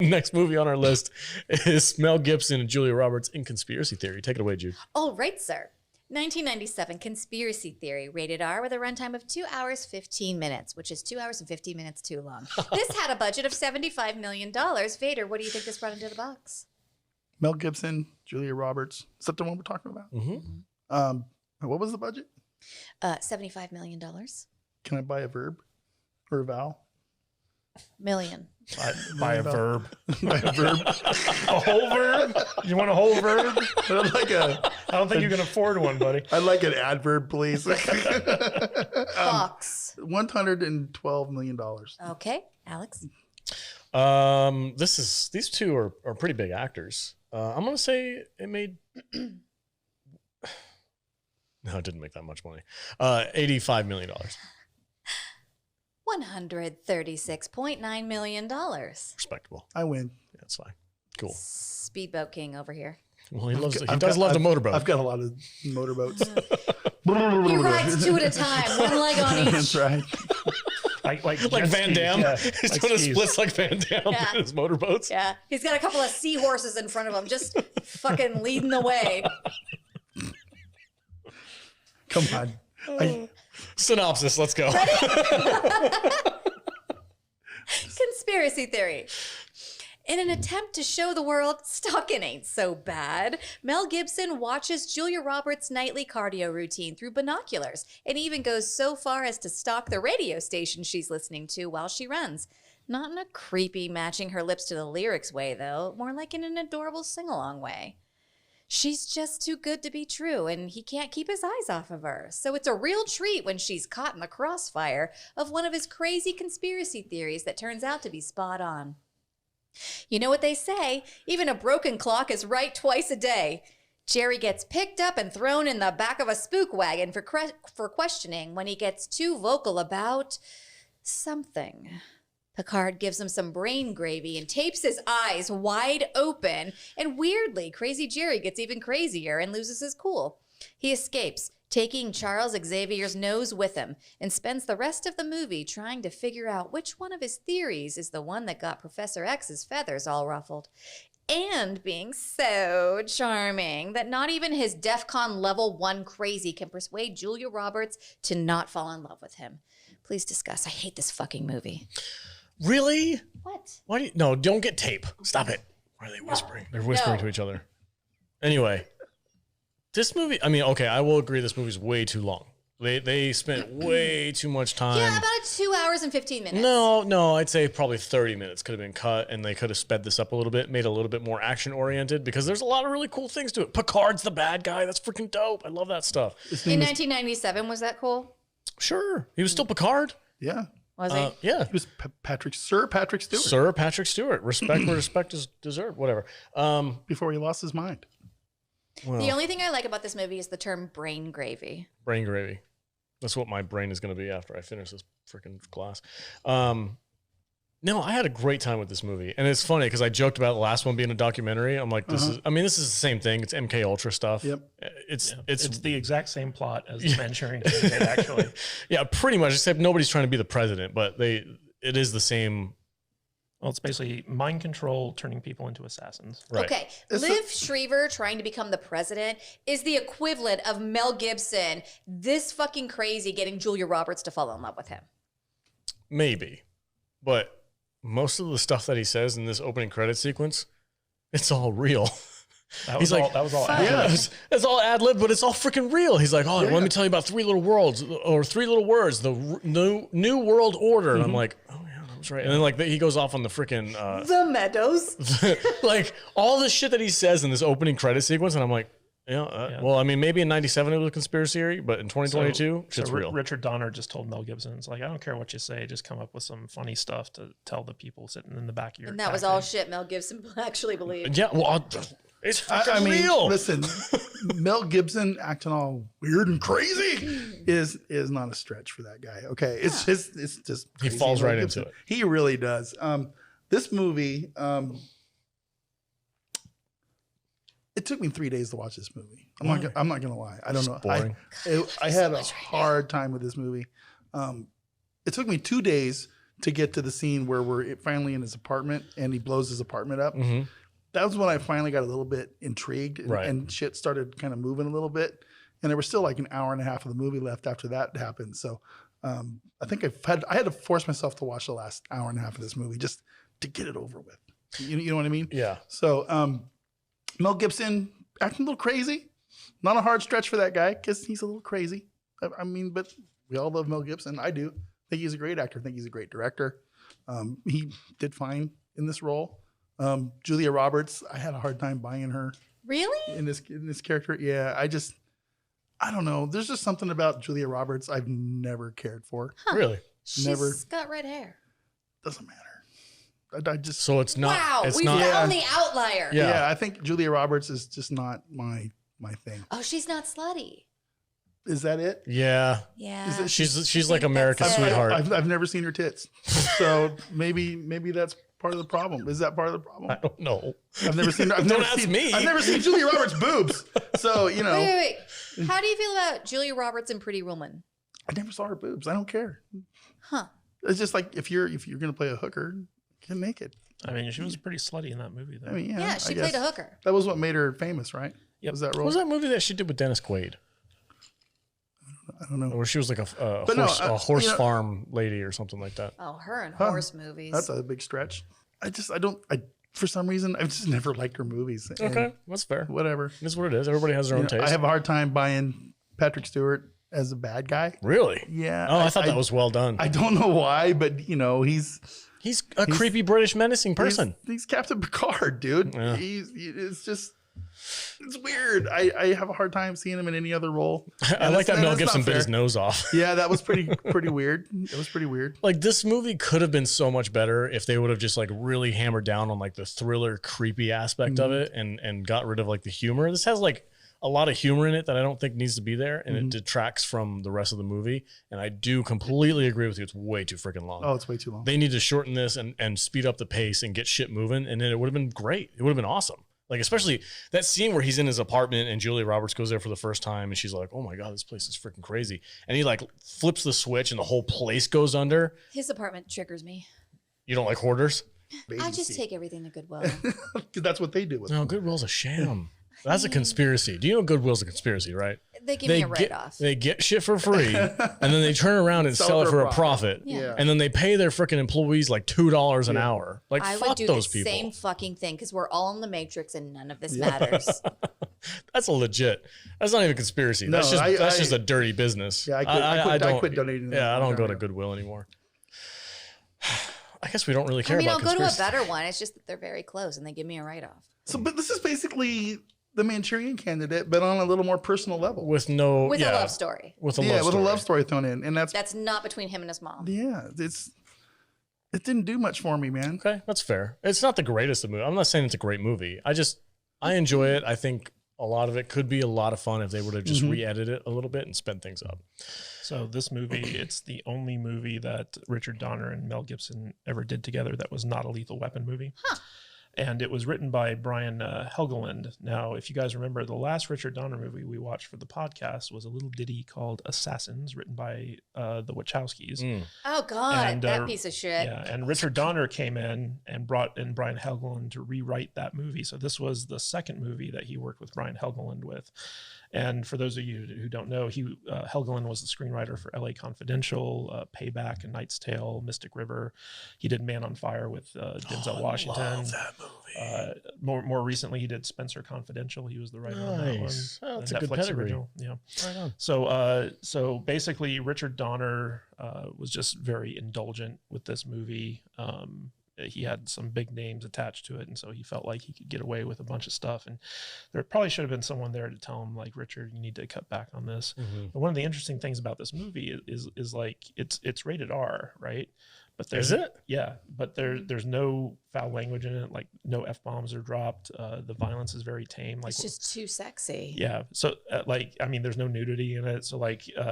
Next movie on our list is Mel Gibson and Julia Roberts in Conspiracy Theory. Take it away, Jude. All right, sir. 1997 Conspiracy Theory, rated R, with a runtime of 2 hours, 15 minutes, which is 2 hours and 15 minutes too long. This had a budget of $75 million. Vader, what do you think this brought into the box? Mel Gibson, Julia Roberts. Is that the one we're talking about? Mm-hmm. What was the budget? $75 million. Can I buy a verb or a vowel? Million. By a verb. Buy a verb. A whole verb? You want a whole verb? I'd like I don't think you can afford one, buddy. I'd like an adverb, please. Fox. $112 million. Okay, Alex. These two are pretty big actors. I'm gonna say it made. No, it didn't make that much money. $85 million. $136.9 million. Respectable. I win. Yeah, that's fine. Cool. Speedboat King over here. Well, he does love the motorboat. I've got a lot of motorboats. He rides two at a time, one leg on each. That's right. Like Van Damme. Yeah, He's like doing skis. splits like Van Damme Yeah. in his motorboats. Yeah, he's got a couple of seahorses in front of him, just fucking leading the way. Come on. Synopsis, let's go. Conspiracy theory. In an attempt to show the world stalking ain't so bad, Mel Gibson watches Julia Roberts' nightly cardio routine through binoculars and even goes so far as to stalk the radio station she's listening to while she runs. Not in a creepy matching her lips to the lyrics way, though, more like in an adorable sing-along way. She's just too good to be true, and he can't keep his eyes off of her. So it's a real treat when she's caught in the crossfire of one of his crazy conspiracy theories that turns out to be spot on. You know what they say, even a broken clock is right twice a day. Jerry gets picked up and thrown in the back of a spook wagon for questioning when he gets too vocal about something. Picard gives him some brain gravy and tapes his eyes wide open, and weirdly, Crazy Jerry gets even crazier and loses his cool. He escapes, taking Charles Xavier's nose with him, and spends the rest of the movie trying to figure out which one of his theories is the one that got Professor X's feathers all ruffled. And being so charming that not even his DEFCON level 1 crazy can persuade Julia Roberts to not fall in love with him. Please discuss. I hate this fucking movie. Really? What? Why do you? No, don't get tape. Stop it. Why are they whispering? They're whispering to each other. Anyway, this movie, I mean, okay, I will agree this movie's way too long. They spent way too much time. Yeah, about 2 hours and 15 minutes. No, I'd say probably 30 minutes could have been cut, and they could have sped this up a little bit, made it a little bit more action-oriented, because there's a lot of really cool things to it. Picard's the bad guy. That's freaking dope. I love that stuff. In 1997, was that cool? Sure. He was still Picard. Yeah. Was he? Yeah. He was Sir Patrick Stewart. Sir Patrick Stewart. Respect where respect is deserved. Whatever. Before he lost his mind. Well, The only thing I like about this movie is the term brain gravy. brain gravy. That's what my brain is going to be after I finish this freaking class. No, I had a great time with this movie. And it's funny because I joked about the last one being a documentary. I'm like, this is the same thing. It's MK Ultra stuff. Yep. It's the exact same plot as the Manchurian Candidate, actually. Yeah, pretty much, except nobody's trying to be the president, but it is the same. Well, it's basically mind control turning people into assassins. Right. Okay, Liv Shriver trying to become the president is the equivalent of Mel Gibson, this fucking crazy, getting Julia Roberts to fall in love with him. Maybe. But most of the stuff that he says in this opening credit sequence, it's all real. That was all. Yeah, it's all ad lib, but it's all freaking real. He's like, oh, let me tell you about 3 little worlds or 3 little words, the new world order. And I'm like, oh yeah, that was right. And then like he goes off on the freaking The Meadows. like all the shit that he says in this opening credit sequence, and I'm like, well, I mean, maybe in '97 it was a conspiracy theory, but in 2022, shit's real. Richard Donner just told Mel Gibson, it's like, I don't care what you say, just come up with some funny stuff to tell the people sitting in the back of your And that was all shit Mel Gibson actually believed. Yeah, well, it's fucking I mean, real. listen, Mel Gibson acting all weird and crazy is not a stretch for that guy. Okay, it's just He crazy. falls Mel right Gibson. into it. He really does. This movie, it took me 3 days to watch this movie. I'm not gonna lie. I don't know. boring. I had a hard time with this movie. It took me 2 days to get to the scene where we're finally in his apartment and he blows his apartment up. Mm-hmm. That was when I finally got a little bit intrigued and shit started kind of moving a little bit. And there was still like an hour and a half of the movie left after that happened. So I think I had to force myself to watch the last hour and a half of this movie just to get it over with. You know what I mean? Yeah. So Mel Gibson acting a little crazy. Not a hard stretch for that guy because he's a little crazy. I mean, but we all love Mel Gibson. I do. I think he's a great actor. I think he's a great director. He did fine in this role. Julia Roberts, I had a hard time buying her. Really? In this character. Yeah, I don't know. There's just something about Julia Roberts I've never cared for. Huh. Really? She's got red hair. Doesn't matter. I just So it's not. Wow, It's we not. found the outlier. Yeah. I think Julia Roberts is just not my thing. Oh, she's not slutty. Is that it? Yeah. Yeah. She's like America's that's it. sweetheart. I've never seen her tits, so maybe that's part of the problem. Is that part of the problem? I don't know. I've never seen. I've Don't never ask seen me. I've never seen Julia Roberts' boobs, so you know. Wait. How do you feel about Julia Roberts in Pretty Woman? I never saw her boobs. I don't care. Huh. It's just like if you're gonna play a hooker, get naked. I mean, she was pretty slutty in that movie, though. I mean, Yeah, she played a hooker. That was what made her famous, right? Yep. Was that What role? was that movie that she did with Dennis Quaid? I don't know. Where she was like a But no, horse, a horse you know- farm lady or something like that. Oh, her in Huh. horse movies. That's a big stretch. I for some reason I've just never liked her movies. And Okay, that's fair. whatever. That's what it is. Everybody has their own taste. I have a hard time buying Patrick Stewart as a bad guy. Really? Yeah. Oh, I thought that was well done. I don't know why, but he's He's a creepy British menacing person. He's Captain Picard, dude. Yeah. It's weird. I have a hard time seeing him in any other role. I like that Mel Gibson bit his nose off. Yeah, that was pretty weird. It was pretty weird. Like this movie could have been so much better if they would have just like really hammered down on like the thriller creepy aspect of it and got rid of like the humor. This has like a lot of humor in it that I don't think needs to be there, and it detracts from the rest of the movie. And I do completely agree with you. It's way too freaking long. Oh, it's way too long. They need to shorten this and speed up the pace and get shit moving, and then it would have been great. It would have been awesome. Like, especially that scene where he's in his apartment and Julia Roberts goes there for the first time and she's like, oh my God, this place is freaking crazy. And he like flips the switch and the whole place goes under. His apartment triggers me. You don't like hoarders? I just take everything to Goodwill. That's what they do with No, them. Goodwill's a sham. That's a conspiracy. Do you know Goodwill's a conspiracy, right? They give me a write-off. They get shit for free and then they turn around and sell it for a profit. Yeah. And then they pay their freaking employees like $2 an hour. Like, I fuck would do those the people. same fucking thing because we're all in the Matrix and none of this matters. That's a legit. That's not even a conspiracy. No, That's just a dirty business. Yeah, I quit donating. Yeah, I don't go to Goodwill anymore. I guess we don't really care about I'll go to a conspiracy. better one. It's just that they're very close and they give me a write-off. So, but this is basically the Manchurian Candidate, but on a little more personal level. with no With yeah, a love story. with a love with story. a love story thrown in, and That's not between him and his mom. it didn't do much for me, man. Okay, that's fair. It's not the greatest of movie. I'm not saying it's a great movie. I enjoy it. I think a lot of it could be a lot of fun if they would have just re-edited it a little bit and sped things up. So this movie, it's the only movie that Richard Donner and Mel Gibson ever did together that was not a Lethal Weapon movie. Huh. And it was written by Brian Helgeland. Now, if you guys remember, the last Richard Donner movie we watched for the podcast was a little ditty called Assassins, written by the Wachowskis. Oh, God, And, that piece of shit. Yeah, and Richard Donner came in and brought in Brian Helgeland to rewrite that movie. So this was the second movie that he worked with Brian Helgeland with. And for those of you who don't know, Helgeland was the screenwriter for L.A. Confidential, Payback, A Knight's Tale, Mystic River. He did Man on Fire with Denzel Washington. I love that movie. More recently, he did Spencer Confidential. He was the writer on that one. Nice. Oh, that's The a good Netflix pedigree. original. Yeah. Right on. So basically, Richard Donner was just very indulgent with this movie. He had some big names attached to it, and so he felt like he could get away with a bunch of stuff. And there probably should have been someone there to tell him, like, Richard, you need to cut back on this. But one of the interesting things about this movie is like it's rated R, right? But Is it? Yeah, but there's no foul language in it. Like no F-bombs are dropped. The violence is very tame. Like It's just too sexy. yeah. So there's no nudity in it. So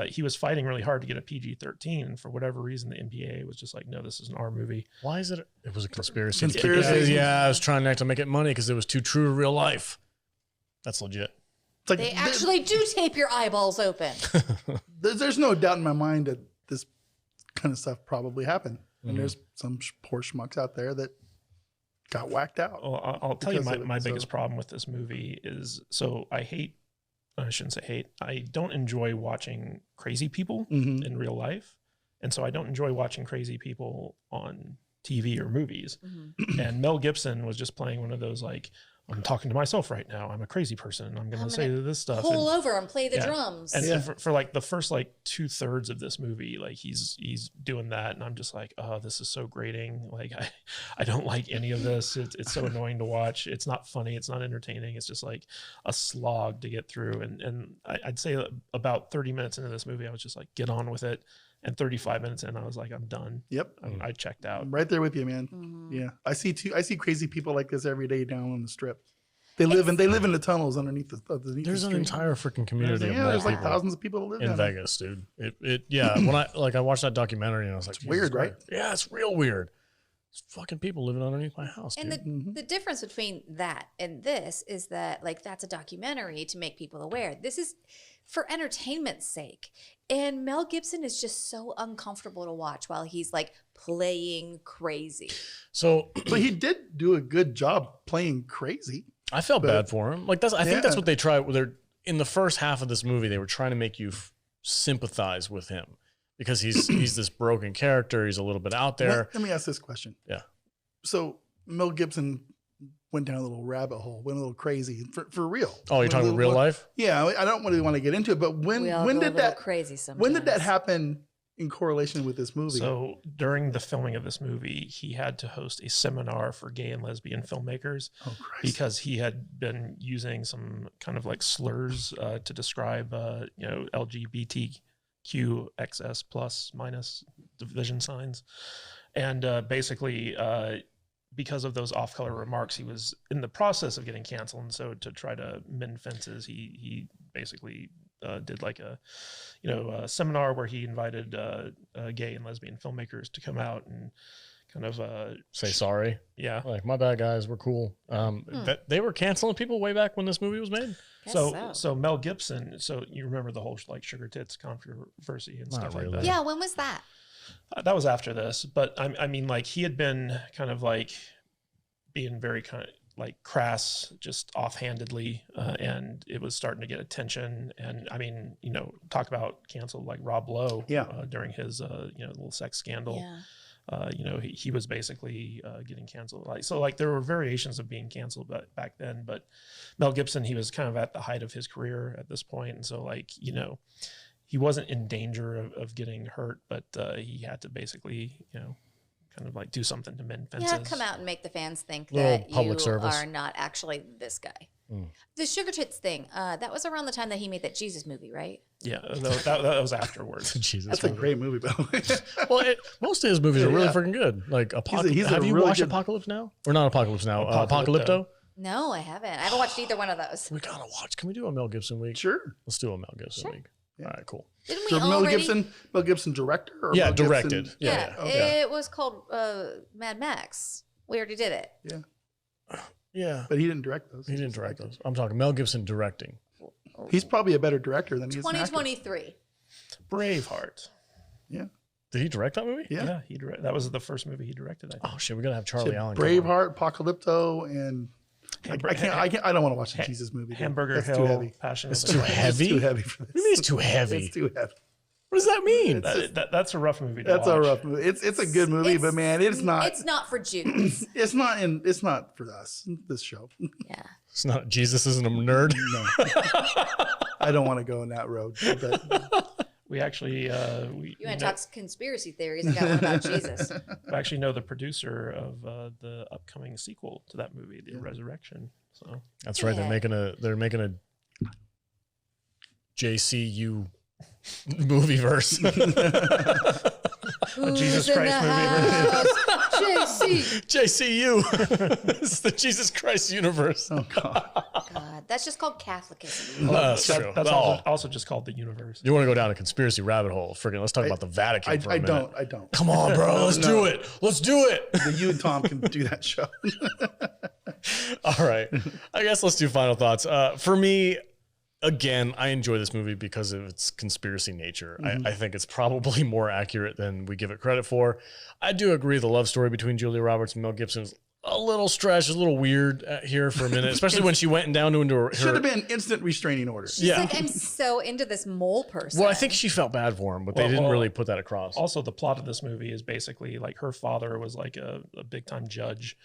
he was fighting really hard to get a PG-13, and for whatever reason, the MPAA was just like, no, this is an R movie. Why is it? It was a conspiracy. Conspiracy. Yeah, I was trying not to make it money because it was too true to real life. That's legit. It's like They actually do tape your eyeballs open. there's no doubt in my mind that this kind of stuff probably happened. And there's some poor schmucks out there that got whacked out. Well, I'll tell you because of my it, biggest so- problem with this movie is, so I shouldn't say hate. I don't enjoy watching crazy people Mhm. in real life. And so I don't enjoy watching crazy people on TV or movies. Mhm. And Mel Gibson was just playing one of those, like, I'm talking to myself right now. I'm a crazy person. And I'm going I'm to say gonna this stuff. Pull over and play the Yeah. drums. And Yeah. for like the first like 2/3 of this movie, like he's doing that, and I'm just like, oh, this is so grating. Like I don't like any of this. It's so annoying to watch. It's not funny. It's not entertaining. It's just like a slog to get through. And I'd say about 30 minutes into this movie, I was just like, get on with it. And 35 minutes in, I was like, I'm done. Yep. I checked out. I'm right there with you, man. Mhm. Yeah. I see crazy people like this every day down on the strip. They live in the tunnels underneath the There's an street. entire freaking community of Yeah, mole there's like people thousands of people that live in down there. Vegas, dude. Yeah. When I watched that documentary, and I was like, It's weird, Jesus right? Christ. Yeah, it's real weird. There's fucking people living underneath my house, And dude. Mhm. the difference between that and this is that, like, that's a documentary to make people aware. This is for entertainment's sake. And Mel Gibson is just so uncomfortable to watch while he's like playing crazy. So But he did do a good job playing crazy. I felt But- bad for him. Like I think that's Yeah. what they tried. They're in the first half of this movie. They were trying to make you sympathize with him because he's this broken character. He's a little bit out there. Let me ask this question. Yeah. So Mel Gibson went down a little rabbit hole, went a little crazy for real. Oh, you're Went a talking little- real life? Yeah, I don't really want to get into it, but when We all when go a did little that crazy sometimes. when did that happen in correlation with this movie? So during the filming of this movie, he had to host a seminar for gay and lesbian filmmakers oh Christ. because he had been using some kind of like slurs to describe, LGBTQXS plus minus division signs. And basically, because of those off-color remarks, he was in the process of getting canceled. And so to try to mend fences, he basically did like a seminar where he invited gay and lesbian filmmakers to come out and kind of Say sorry. yeah. Like, my bad, guys. We're cool. That they were canceling people way back when this movie was made. Guess So Mel Gibson, so you remember the whole like sugar tits controversy and Not stuff really. like that. Yeah, when was that? That was after this, but I mean, like he had been kind of like being very kind of like crass, just offhandedly, and it was starting to get attention. And I mean, talk about canceled like Rob Lowe, Yeah. during his little sex scandal. Yeah. He was basically getting canceled. Like there were variations of being canceled back then, but Mel Gibson, he was kind of at the height of his career at this point, and so he wasn't in danger of getting hurt, but he had to basically kind of like do something to mend fences. Yeah, come out and make the fans think Little that public you service. are not actually this guy. Mm. The sugar tits thing, that was around the time that he made that Jesus movie, right? Yeah, that was afterwards. Jesus. That's a great movie, by the way. Well, most of his movies are really Yeah. freaking good. Like Apocalypse. he's a Have you really watched good- Apocalypse Now? Or not Apocalypse Now? Apocalypto. Apocalypto? No, I haven't. I haven't watched either one of those. We gotta watch. Can we do a Mel Gibson week? Sure. Let's do a Mel Gibson Sure. week. Yeah. All right, cool. Didn't we So already? Mel Gibson director? Or Yeah, Mel Gibson- directed. Yeah, Yeah. it was called Mad Max. We already did it. Yeah. But he didn't direct those. He didn't direct those. I'm talking Mel Gibson directing. He's probably a better director than he is an actor. 2023. Braveheart. Yeah. Did he direct that movie? Yeah. That was the first movie he directed. I think. Oh shit, we gotta have Charlie Shit, Allen. come on. Braveheart, Apocalypto, and I don't want to watch the Jesus movie. dude. Hamburger That's Hill. too heavy. Passion. It's of the too Christ. heavy? It's too heavy for this. What do you mean it's too heavy? It's too heavy. What does that mean? That's a rough movie. To That's a watch. rough movie. It's a good movie, but man, it's not. It's not for Jews. It's not for us. This show. Yeah. It's not. Jesus isn't a nerd. No. I don't want to go in that road. But We actually You want to talk conspiracy theories? I got one about Jesus. we actually know the producer of the upcoming sequel to that movie, The Resurrection. So That's right. Yeah. They're making a JCU movie verse. Who's Jesus in Christ the movie. house? JC. JCU. It's the Jesus Christ universe. oh god, God, that's just called Catholicism. That's true. that's Oh. also just called the universe. You want to go down a conspiracy rabbit hole? Friggin', let's talk about the Vatican for a I minute. don't. Come on, bro. Let's do it. Let's do it. You and Tom can do that show. All right. I guess let's do final thoughts. For me, again, I enjoy this movie because of its conspiracy nature. I think it's probably more accurate than we give it credit for. I do agree the love story between Julia Roberts and Mel Gibson is a little stretched, a little weird here for a minute, especially when she went down into her. Should have been instant restraining order. She's like, I'm so into this mole person. Well, I think she felt bad for him, but they didn't really put that across. Also, the plot of this movie is basically like her father was like a big time judge,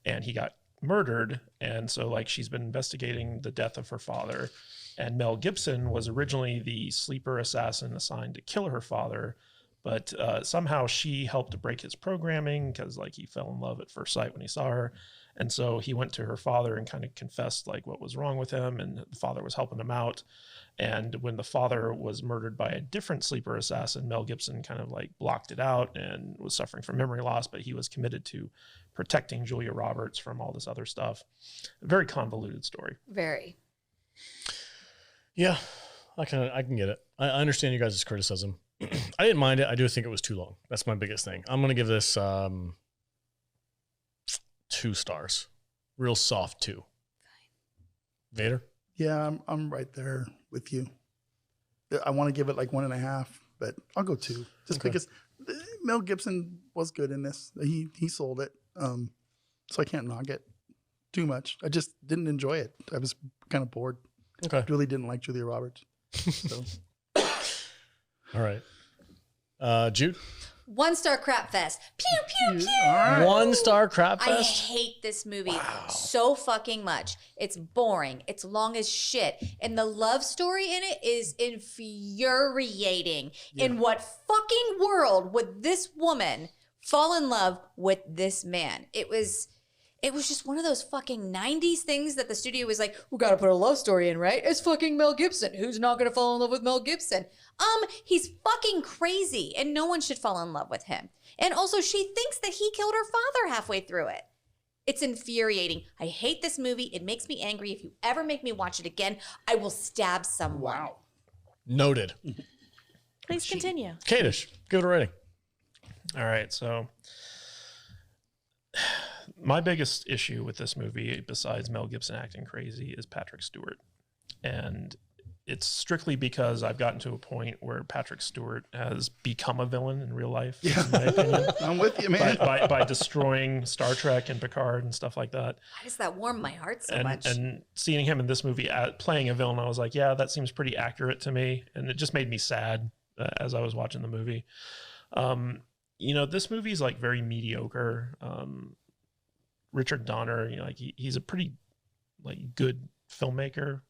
and he got murdered, and so like she's been investigating the death of her father. And Mel Gibson was originally the sleeper assassin assigned to kill her father, but somehow she helped to break his programming because like he fell in love at first sight when he saw her. And so he went to her father and kind of confessed like what was wrong with him, and the father was helping him out. And when the father was murdered by a different sleeper assassin, Mel Gibson kind of like blocked it out and was suffering from memory loss, but he was committed to protecting Julia Roberts from all this other stuff. A very convoluted story. Very. Yeah, I can get it. I understand you guys' criticism. I didn't mind it. I do think it was too long. That's my biggest thing. I'm going to give this 2 stars. Real soft 2. Vader? Yeah, I'm right there with you. I want to give it like 1.5, but I'll go 2. Just because Mel Gibson was good in this. He sold it. So I can't knock it too much. I just didn't enjoy it. I was kind of bored. Okay. I really didn't like Julia Roberts. So. All right. Jude? 1-star crap fest. Pew, pew, pew. All right. 1-star crap I fest? hate this movie so fucking much. It's boring. It's long as shit. And the love story in it is infuriating. Yeah. In what fucking world would this woman fall in love with this man? It was just one of those fucking 90s things that the studio was like, we gotta put a love story in, right? It's fucking Mel Gibson. Who's not gonna fall in love with Mel Gibson? He's fucking crazy, and no one should fall in love with him. And also, she thinks that he killed her father halfway through it. It's infuriating. I hate this movie. It makes me angry. If you ever make me watch it again, I will stab someone. Wow. Noted. Please continue. Kadish, give it a rating. All right, so my biggest issue with this movie, besides Mel Gibson acting crazy, is Patrick Stewart. And it's strictly because I've gotten to a point where Patrick Stewart has become a villain in real life, in my opinion. I'm with you, man. by destroying Star Trek and Picard and stuff like that. Why does that warm my heart so much? And seeing him in this movie playing a villain, I was like, yeah, that seems pretty accurate to me. And it just made me sad as I was watching the movie. This movie is like very mediocre. Richard Donner, like he's a pretty like good filmmaker.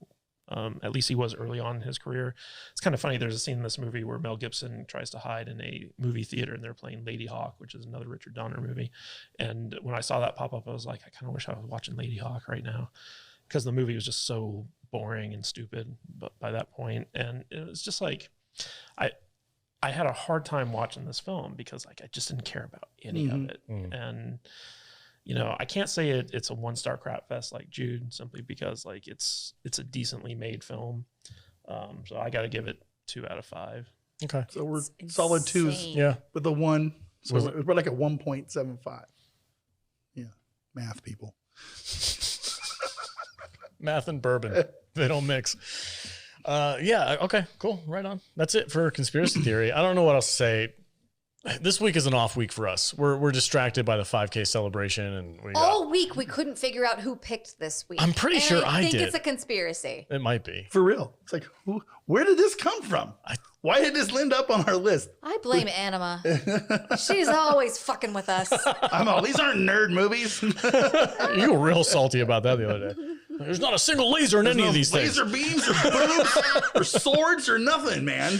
At least he was early on in his career. It's kind of funny. There's a scene in this movie where Mel Gibson tries to hide in a movie theater and they're playing Lady Hawk, which is another Richard Donner movie. And when I saw that pop up, I was like, I kind of wish I was watching Lady Hawk right now, because the movie was just so boring and stupid by that point. And it was just like, I had a hard time watching this film because like I just didn't care about any of it. And I can't say it's a 1-star crap fest like Jude, simply because like it's a decently made film. So I got to give it 2 out of 5. Okay. So we're It's solid 2s insane. Yeah. with a 1. So Was we're like a 1.75. Yeah. Math people. Math and bourbon. They don't mix. Yeah. Okay, cool. Right on. That's it for conspiracy theory. I don't know what else to say. This week is an off week for us. We're distracted by the 5K celebration, and All week we couldn't figure out who picked this week. I'm pretty sure I think did. it's a conspiracy. It might be. For real. It's like, where did this come from? Why did this end up on our list? I blame Anima. She's always fucking with us. These aren't nerd movies. You were real salty about that the other day. There's not a single laser in any of these things. Laser beams or boobs or swords or nothing, man.